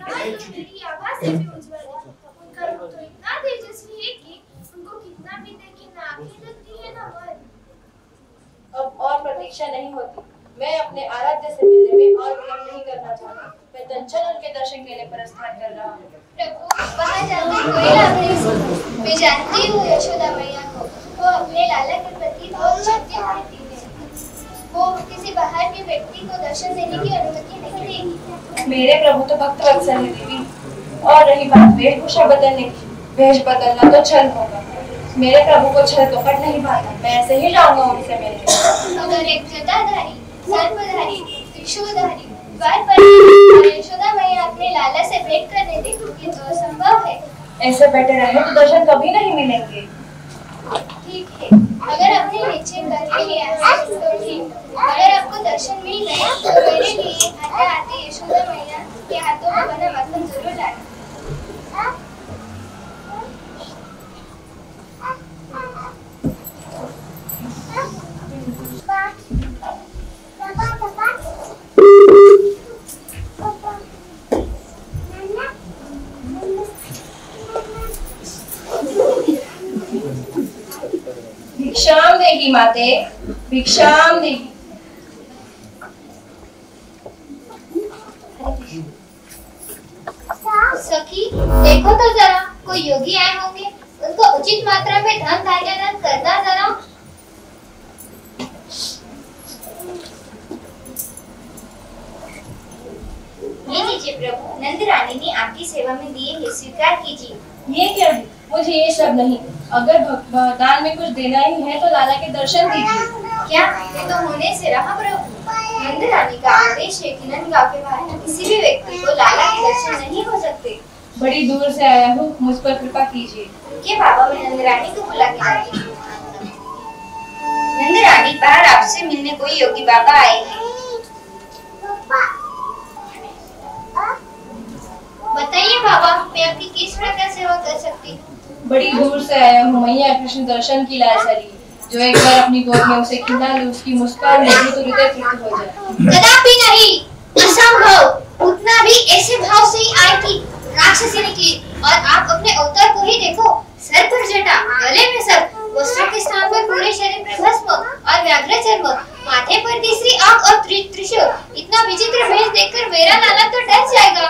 मेरी आवाज से भी उज्जवल है। उनका रूप तो इतना तेजस्वी है कि उनको कितना भी देखे ना आंखें लगती है ना मन। अब और प्रतीक्षा नहीं होती। मैं अपने आराध्य से मिलने में और विलंब नहीं करना चाहती। मैं तंचन उनके दर्शन के लिए प्रस्थान कर रहा हूँ। प्रभु, वहाँ जाकर कोई लाभ नहीं। मैं जानती हूँ यशोदा मैया को, वो अपने लाला के प्रति बहुत चिंतित रहती है। वो किसी बाहर के व्यक्ति को दर्शन देने की अनुमति नहीं देगी। मेरे प्रभु तो भक्त वत्सल है देवी। और रही बात वेशभूषा बदलने की, वेश बदलना तो छल होगा। मेरे प्रभु को छल तो पट नहीं पाता। मैं ऐसे ही जाऊंगा उनसे मिलने। अगर एक जटाधारी, सर्पधारी, त्रिशूलधारी, द्वारपाल और यशोदा मैया अपने लाला से भेंट करने देगी तो असंभव है। ऐसे बैठे रहे तो दर्शन कभी नहीं मिलेंगे। ठीक है, अगर अपने निश्चय करके लिया है तो ठीक। अगर आपको दर्शन मिल गया तो मेरे लिए आते आते यशोदा मैया के हाथों में बना मक्खन जरूर लाना। भिक्षाम देगी माते, भिक्षाम देगी। सखी, देखो तो जरा, कोई योगी आए होंगे। उनको उचित मात्रा में धन धान्य दान करना जरा। ये लीजिए प्रभु, नंद रानी ने आपकी सेवा में दिए हैं, स्वीकार कीजिए। ये क्या है? मुझे ये सब नहीं। अगर दान में कुछ देना ही है तो लाला के दर्शन दीजिए। क्या ये तो होने से रहा प्रभु। नंद रानी का आदेश है कि नंद गांव के बाहर किसी भी व्यक्ति को लाला के दर्शन नहीं हो सकते। बड़ी दूर से आया हूँ, मुझ पर कृपा कीजिए। के बाबा, मैं नंद रानी को बुला के लाती हूँ। नंद रानी, बाहर आपसे मिलने कोई योगी बाबा आए हैं। बताइए बाबा, मैं आपकी किस प्रकार सेवा कर सकती हूँ? बड़ी दूर से आया हूँ मैया कृष्ण दर्शन की लालसारी। जो एक बार अपनी गोद में उसे खिला ले, उसकी मुस्कान देखी तो हृदय तृप्त हो जाए। कदापि नहीं, असंभव। उतना भी ऐसे भाव से ही आए कि राक्षसी निकली। और आप अपने अवतार को ही देखो, सर पर जटा, गले में सर्प, वस्त्रों के स्थान पर पूरे शरीर पर भस्म और व्याघ्र चर्म, माथे पर तीसरी आंख और त्रिशूल। इतना विचित्र भेष देखकर मेरा लाला तो डर जाएगा।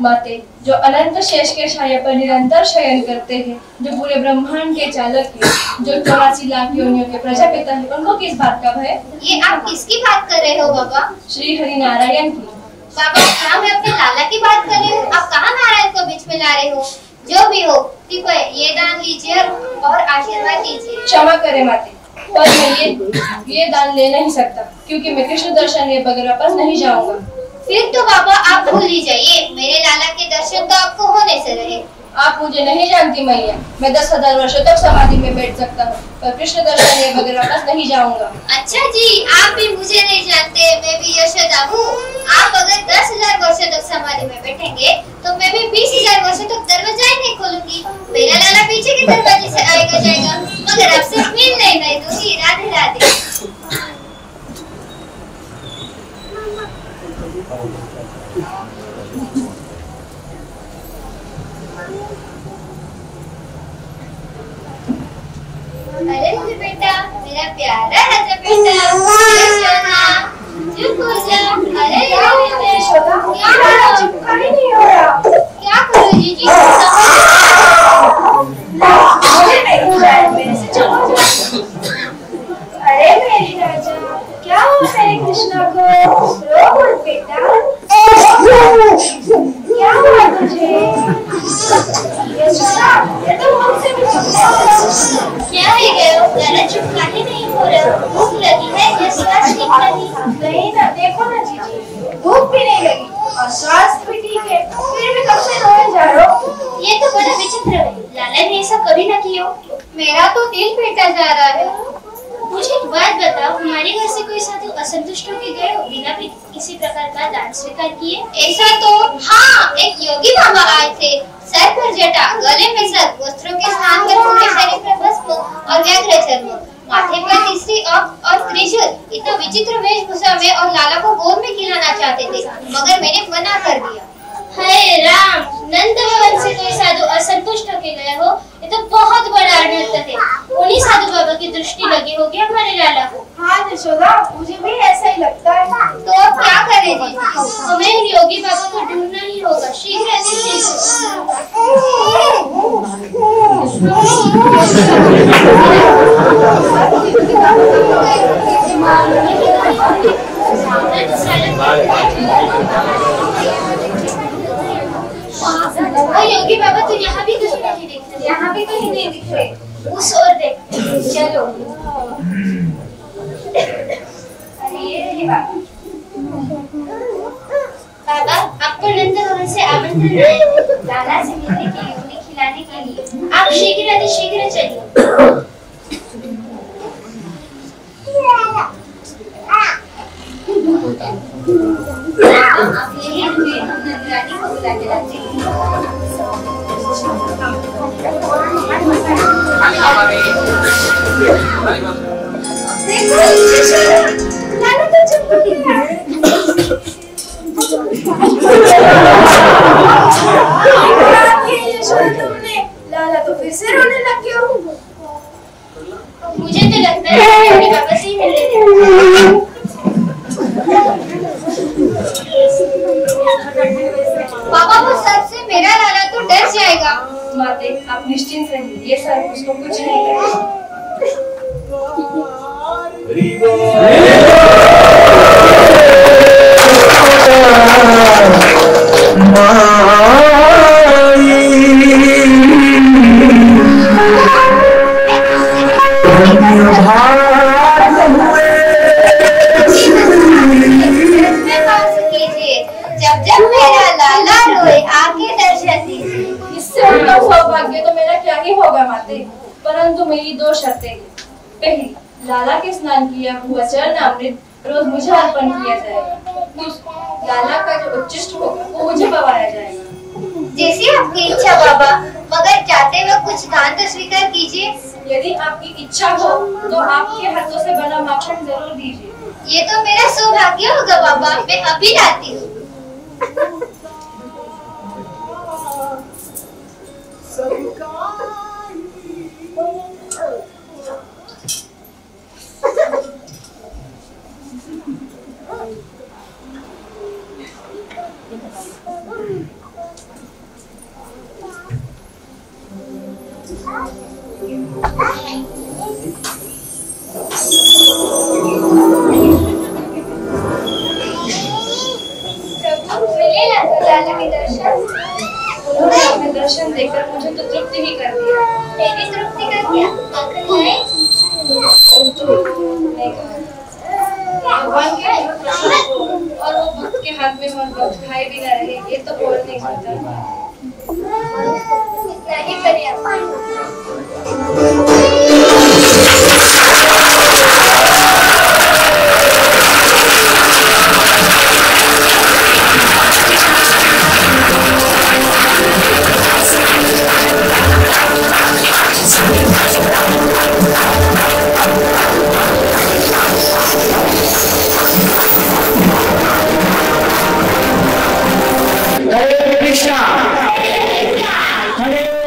माते, जो अनंत शेष के छाया पर निरंतर शयन करते हैं, जो पूरे ब्रह्मांड के चालक हैं, जो 84 लाख योनियों के प्रजापिता हैं, उनको किस बात का भय? ये आप किसकी बात कर रहे हो बाबा? श्री हरि नारायण की। बाबा, क्या मैं अपने लाला की बात कर रही हूँ? आप कहाँ नारायण को बीच में ला रहे हो? जो भी हो, कृपया ये दान लीजिए और आशीर्वाद दीजिए। क्षमा करे माते, पर मैं ये दान ले नहीं सकता, क्योंकि मैं कृष्ण दर्शन लिए बगैर वापस नहीं जाऊंगा। फिर तो बाबा आप भूल ही जाइए, मेरे लाला के दर्शन तो आपको होने से रहे। आप मुझे नहीं जानती मैया। मैं 10,000 वर्षों तक समाधि में बैठ सकता हूँ, पर कृष्ण दर्शन लिए बगैर वापस नहीं जाऊंगा। अच्छा जी, आप भी मुझे नहीं जानते, मैं भी यशोदा हूँ। आप अगर 10,000 वर्षों तक समाधि में बैठेंगे तो मैं भी 20,000 वर्षों तक दरवाजा ही नहीं खोलूंगी। मेरा लाला पीछे के दरवाजे से आएगा जाएगा, मगर आपसे मिलने नहीं दूंगी। राधे राधे। अरे मुझे बेटा, मेरा प्यारा राजा बेटा, यशोदा, चुप हो जा। अरे यशोदा, क्या करो जीजी? अरे मेरी राजा, क्या हुआ मेरे कृष्णा को? रो मत बेटा। क्या हुआ तुझे? यशोदा, ये तो मुझसे भी क्या है गयो? ज़रा चुप काहे नहीं हो रहा? भूख लगी है या श्वास ठीक नहीं ना, देखो ना जीजी, भूख भी नहीं लगी और स्वास्थ्य भी ठीक है, फिर भी कब से रोए जा रहे हो? ये तो बड़ा विचित्र है। लाला ने ऐसा कभी न किया। मेरा तो दिल फेंटा जा रहा है। मुझे एक बात बताओ, हमारे घर से कोई साधु असंतुष्ट होकर गए हो बिना भी किसी प्रकार का दान स्वीकार किए? ऐसा तो हाँ, एक योगी बाबा आए थे। सर पर जटा, गले में सर्प, वस्त्रों के स्थान पर पूरे शरीर पर भस्म और व्याघ्र चर्म, माथे पर तीसरी आंख और त्रिशूल। इतना विचित्र वेशभूषा में और लाला को गोद में खिलाना चाहते थे, मगर मैंने मना कर दिया। हाय राम, नंद भवन से कोई साधु असंतुष्ट होके गए हो, ये तो बहुत बड़ा अनर्थ है। उन्हीं साधु बाबा की दृष्टि लगी होगी हमारे लाला को। हाँ यशोदा, मुझे भी ऐसा ही लगता है। तो अब क्या करें जी? हमें उन योगी बाबा को ढूंढना ही होगा, शीघ्र योगी बाबा तो यहाँ भी कहीं नहीं दिख रहे। यहाँ भी कहीं नहीं दिख रहे। उस ओर देख, चलो। अरे ये रहे बाबा। बाबा, आपको नंद भवन से आमंत्रण है लाला से मिलने के लिए, उन्हें खिलाने के लिए। आप शीघ्र चलिए। आप यही रुकिए, हम नंदरानी को बुला के लाते हैं। देखो यशोदा, लाला तो चुप गया। यशोदा तुमने, लाला तो फिर से रोने लग गया। मुझे तो लगता है योगी बाबा से ही मिल लेते। बाबा, वो सर से मेरा लाला तो डर जाएगा। माते, आप निश्चिंत रहिए, ये सर उसको कुछ नहीं करेगा। जब मेरा लाला रोए आके दर्शन दीजिए। इससे उनका सौभाग्य तो मेरा क्या ही होगा माते, परंतु मेरी दो शर्तें। पहली, लाला के स्नान किया हुआ चरण अमृत रोज मुझे अर्पण किया जाएगा। दूसरा, लाला का जो उच्चिष्ट होगा वो मुझे पवाया जाएगा। जैसी आपकी इच्छा बाबा, मगर जाते हुए कुछ दान तो स्वीकार कीजिए। यदि आपकी इच्छा हो तो आपके हाथों से बना माखन जरूर दीजिए। ये तो मेरा सौभाग्य होगा बाबा, मैं अभी लाती हूँ। लाला के दर्शन, उन्होंने अपने दर्शन देकर मुझे तो तृप्ति ही कर दिया। तेरी तृप्ति कर दिया। भगवान के और वो भक्त के हाथ में और भक्त खाए भी ना रहे, ये तो बोल नहीं सकता। इतना ही पर्याप्त।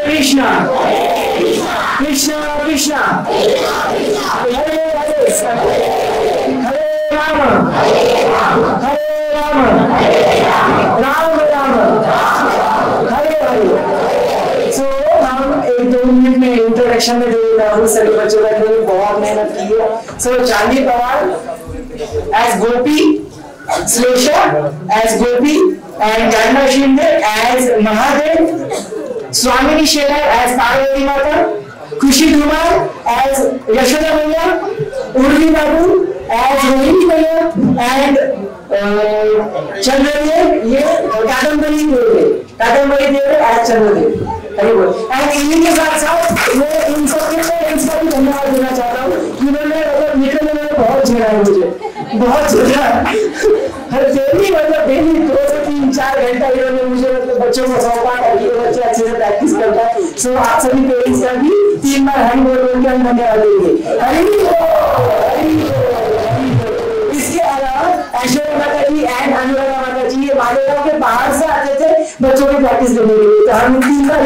कृष्णा कृष्णा हरे हरे हरे राम राम राम हरे हरे। सो हम 1-2 मिनट में इंट्रोडक्शन में जो सभी बच्चों का बहुत मेहनत की है। सो चांदी Pawar as Gopi, Slesha as Gopi, and Janma Shinde as Mahadev, Swamini Shekhar as Parvati Mata, Khushi Kumar as Yashoda Maiya, Urvi Babu as Rohini Maiya, and Chandradev ये कादम्बरी देव as Chandradev। एंड इन्हीं के साथ साथ मैं इन सबका भी धन्यवाद देना चाहता हूँ कि उन्होंने लिखने में बहुत झेला है, मुझे बहुत झेला। डेली 2 से 3-4 घंटा इन्होंने मुझे बच्चों को सौंपा ताकि वो बच्चे अच्छे से प्रैक्टिस कर पाए। सो आप सभी पेरेंट्स का भी 3 बार हरि बोल के हम धन्यवाद देंगे। हरि इसके अलावा ऐश्वर्या माता जी एंड अनुराधा माता जी ये मालेगांव के बाहर से आते थे बच्चों की प्रैक्टिस करने के लिए। तो हम 3 बार